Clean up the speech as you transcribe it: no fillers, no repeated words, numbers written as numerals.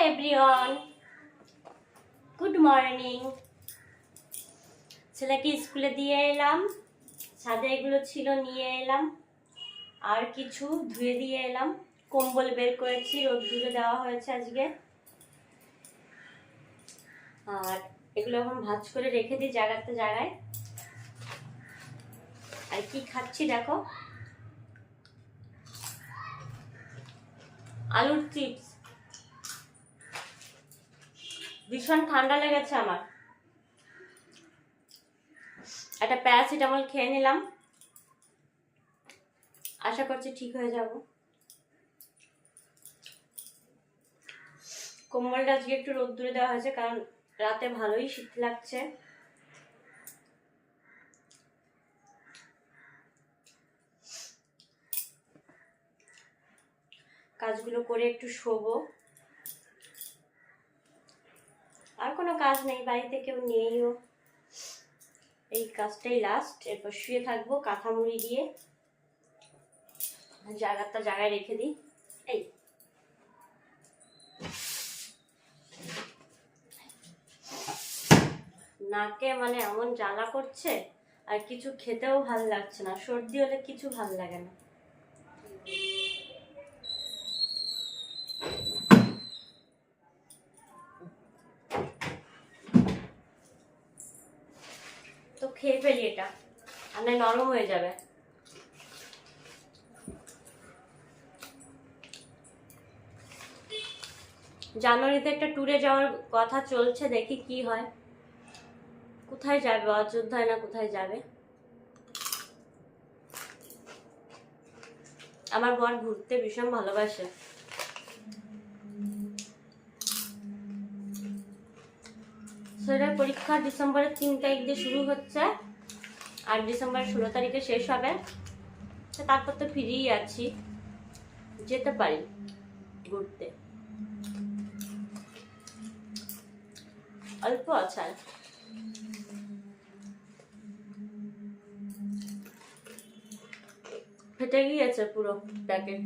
Everyone, good morning. ছেলেকে স্কুলে দিয়ে এলাম, ছাদে এগুলো ছিল নিয়ে এলাম, আর কিছু ধুয়ে দিয়ে এলাম। কম্বল বের করেছি, রোদ্দুরে দেওয়া হয়েছে আজকে। আর এগুলো এখন ভাঁজ করে রেখে দিই জায়গাতে জায়গায়। আর কি খাচ্ছি দেখো, আলুর চিপস। ভীষণ ঠান্ডা লেগেছে আমার, একটা প্যারাসিটামল খেয়ে নিলাম, আশা করছি ঠিক হয়ে যাব। কম্বলটা আজকে একটু রোদ্দুরে দেওয়া হয়েছে, কারণ রাতে ভালোই শীত লাগছে। কাজগুলো করে একটু শোবো, আর কোনো কাজ নেই, বাড়িতে কেউ নেইও, এই কাজটাই লাস্ট। এরপর শুয়ে থাকবো কাঁথা মুড়ি দিয়ে। জায়গাটা জায়গায় রেখে দিই। এই নাকে মানে এমন জ্বালা করছে, আর কিছু খেতেও ভাল লাগছে না। সর্দি হলে কিছু ভাল লাগে না। তো খেয়ে ফেলি এটা, আর নরম হয়ে যাবে। জানুয়ারিতে একটা ট্যুরে যাওয়ার কথা চলছে, দেখি কি হয়। কোথায় যাবে? অযোধ্যায় না কোথায় যাবে। আমার বর ঘুরতে ভীষণ ভালোবাসে। সেটার পরীক্ষা ডিসেম্বরের 3 তারিখ দিয়ে শুরু হচ্ছে, আর ডিসেম্বরের 16 তারিখে শেষ হবে। তারপর তো ফিরেই আছি, যেতে পারি ঘুরতে, অল্প আছে। ফেটে গিয়েছে পুরো প্যাকেট।